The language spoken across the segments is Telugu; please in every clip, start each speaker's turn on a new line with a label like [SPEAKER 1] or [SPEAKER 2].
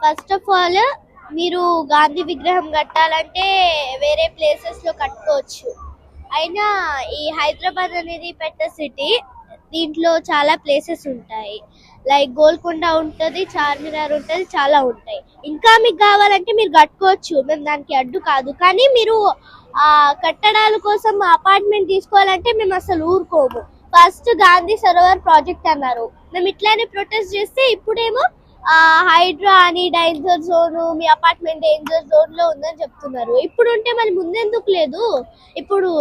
[SPEAKER 1] ఫస్ట్ ఆఫ్ ఆల్ మీరు గాంధీ విగ్రహం కట్టాలంటే వేరే ప్లేసెస్ లో కట్టుకోవచ్చు. అయినా ఈ హైదరాబాద్ అనేది పెద్ద సిటీ. దీంట్లో చాలా ప్లేసెస్ ఉంటాయి. లైక్ గోల్కొండ ఉంటది, చార్మినార్ ఉంటది, చాలా ఉంటాయి. ఇంకా మీకు కావాలంటే మీరు కట్టుకోవచ్చు, మేము దానికి అడ్డు కాదు. కానీ మీరు ఆ కట్టడాల కోసం అపార్ట్మెంట్ తీసుకోవాలంటే మేము అసలు ఊరుకోము. ఫస్ట్ గాంధీ సరోవర్ ప్రాజెక్ట్ అన్నారు, మేము ఇట్లానే ప్రొటెస్ట్ చేస్తే ఇప్పుడేమో హైడ్రా అని డేంజర్ జోన్, మీ అపార్ట్మెంట్ డేంజర్ జోన్ లో ఉందని చెప్తున్నారు. ఇప్పుడు ఉంటే మళ్ళీ ముందెందుకు లేదు? ఇప్పుడు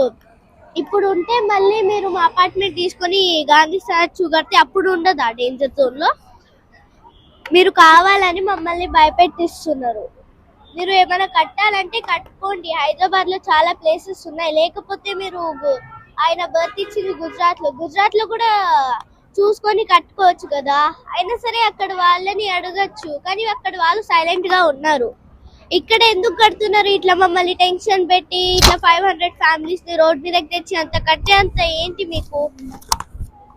[SPEAKER 1] ఇప్పుడు ఉంటే మళ్ళీ మీరు మా అపార్ట్మెంట్ తీసుకొని గాంధీ స్టాచ్యూ కడితే అప్పుడు ఉండదు ఆ డేంజర్ జోన్ లో. మీరు కావాలని మమ్మల్ని భయపెట్టిస్తున్నారు. మీరు ఏమైనా కట్టాలంటే కట్టుకోండి. హైదరాబాద్ లో చాలా ప్లేసెస్ ఉన్నాయి. లేకపోతే మీరు ఆయన బర్త్ ఇచ్చింది గుజరాత్ లో కూడా చూసుకొని కట్టుకోవచ్చు కదా. అయినా సరే అక్కడ వాళ్ళని అడగచ్చు, కానీ అక్కడ వాళ్ళు సైలెంట్ గా ఉన్నారు. ఇక్కడ ఎందుకు కడుతున్నారు ఇట్లా మమ్మల్ని టెన్షన్ పెట్టి? ఇట్లా 500 ఫ్యామిలీస్ ని రోడ్ మీదకి తెచ్చి అంత కట్టే అంత ఏంటి మీకు?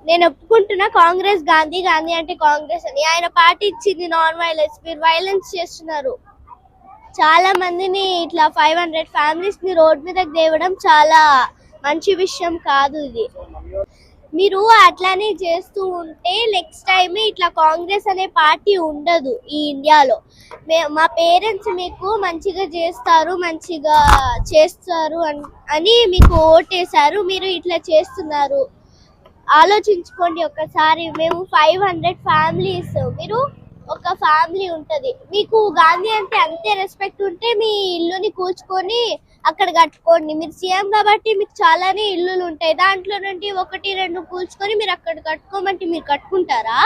[SPEAKER 1] నేను ఒప్పుకుంటున్నా కాంగ్రెస్, గాంధీ అంటే కాంగ్రెస్ అని. ఆయన పార్టీ ఇచ్చింది నాన్ వైలెన్స్, మీరు వైలెన్స్ చేస్తున్నారు. చాలా మందిని ఇట్లా 500 ఫ్యామిలీస్ ని రోడ్ మీదకి తేవడం చాలా మంచి విషయం కాదు ఇది. మీరు అట్లానే చేస్తూ ఉంటే నెక్స్ట్ టైం ఇట్లా కాంగ్రెస్ అనే పార్టీ ఉండదు ఈ ఇండియాలో. మా పేరెంట్స్ మీకు మంచిగా చేస్తారు అని మీకు ఓటేశారు, మీరు ఇట్లా చేస్తున్నారు. ఆలోచించుకోండి ఒక్కసారి. మేము 500 ఫ్యామిలీస్, మీరు ఒక ఫ్యామిలీ ఉంటది. మీకు గాంధీ అంటే అంతే రెస్పెక్ట్ ఉంటే మీ ఇల్లుని కూల్చుకొని అక్కడ కట్టుకోండి. మీరు సీఎం కాబట్టి మీకు చాలానే ఇల్లులు ఉంటాయి, దాంట్లో నుండి 1-2 కూల్చుకొని మీరు అక్కడ కట్టుకోమంటే మీరు కట్టుకుంటారా?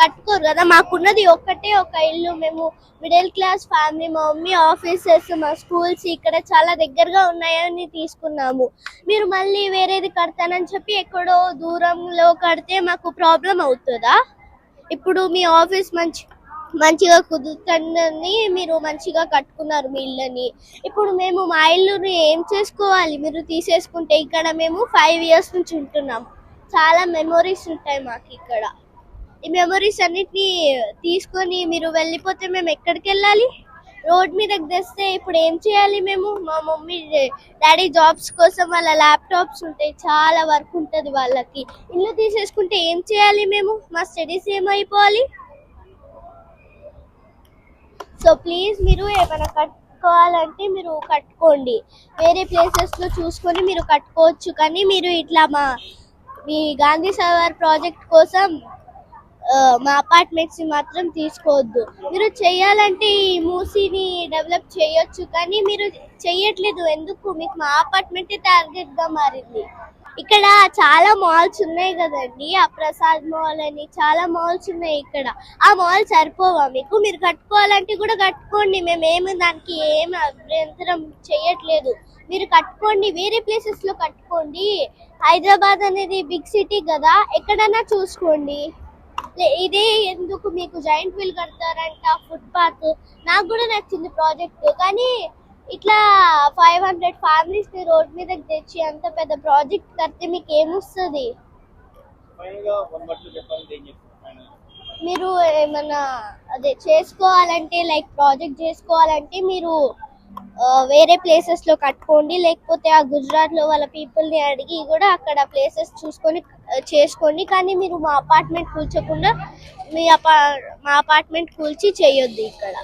[SPEAKER 1] కట్టుకోరు కదా. మాకున్నది ఒక్కటే ఒక ఇల్లు. మేము మిడిల్ క్లాస్ ఫ్యామిలీ. మా మమ్మీ ఆఫీసెస్, మా స్కూల్స్ ఇక్కడ చాలా దగ్గరగా ఉన్నాయని తీసుకున్నాము. మీరు మళ్ళీ వేరేది కడతానని చెప్పి ఎక్కడో దూరంలో కడితే మాకు ప్రాబ్లం అవుతుందా? ఇప్పుడు మీ ఆఫీస్ మంచిగా కుదురుతుందని మీరు మంచిగా కట్టుకున్నారు మీ ఇల్లుని. ఇప్పుడు మేము మా ఇల్లుని ఏం చేసుకోవాలి? మీరు తీసేసుకుంటే. ఇక్కడ మేము 5 years నుంచి ఉంటున్నాం. చాలా మెమొరీస్ ఉంటాయి మాకు ఇక్కడ. ఈ మెమొరీస్ అన్నిటిని తీసుకొని మీరు వెళ్ళిపోతే మేము ఎక్కడికి వెళ్ళాలి? రోడ్ మీదకి తెస్తే ఇప్పుడు ఏం చేయాలి మేము? మా మమ్మీ డాడీ జాబ్స్ కోసం వాళ్ళ ల్యాప్టాప్స్ ఉంటాయి, చాలా వర్క్ ఉంటుంది వాళ్ళకి. ఇల్లు తీసేసుకుంటే ఏం చేయాలి మేము? మా స్టడీస్ ఏమైపోవాలి? సో ప్లీజ్, మీరు ఏమైనా కట్టుకోవాలంటే మీరు కట్టుకోండి. వేరే ప్లేసెస్ లో చూసుకొని మీరు కట్టుకోవచ్చు. కానీ మీరు ఇట్లా మీ గాంధీ సరోవర్ ప్రాజెక్ట్ కోసం మా అపార్ట్మెంట్స్ మాత్రం తీసుకోవద్దు. మీరు చెయ్యాలంటే ఈ మూసీని డెవలప్ చేయొచ్చు, కానీ మీరు చెయ్యట్లేదు. ఎందుకు? మీకు మా అపార్ట్మెంటే టార్గెట్ గా మారింది. ఇక్కడ చాలా మాల్స్ ఉన్నాయి కదండి, ఆ ప్రసాద్ మాల్ అని చాలా మాల్స్ ఉన్నాయి ఇక్కడ. ఆ మాల్ సరిపోవా మీకు? మీరు కట్టుకోవాలంటే కూడా కట్టుకోండి, మేమేమి దానికి ఏమి అభ్యంతరం చెయ్యట్లేదు. మీరు కట్టుకోండి, వేరే ప్లేసెస్ లో కట్టుకోండి. హైదరాబాద్ అనేది బిగ్ సిటీ కదా, ఎక్కడన్నా చూసుకోండి. ఇదే ఎందుకు మీకు జాయింట్ వీల్ కడతారంట, ఫుట్పాత్. నాకు కూడా నచ్చింది ప్రాజెక్ట్, కానీ ఇట్లా 500 ఫ్యామిలీస్ ని రోడ్ మీదకి తెచ్చి అంత పెద్ద ప్రాజెక్ట్ కడితే మీకు ఏమొస్తుంది? మీరు ఏమన్నా అదే చేసుకోవాలంటే, లైక్ ప్రాజెక్ట్ చేసుకోవాలంటే మీరు వేరే ప్లేసెస్ లో కట్టుకోండి. లేకపోతే ఆ గుజరాత్ లో వాళ్ళ పీపుల్ ని అడిగి కూడా అక్కడ ప్లేసెస్ చూసుకొని చేసుకోండి. కానీ మీరు మా అపార్ట్మెంట్ కూల్చకుండా మా అపార్ట్మెంట్ కూల్చి చేయొద్దు ఇక్కడ.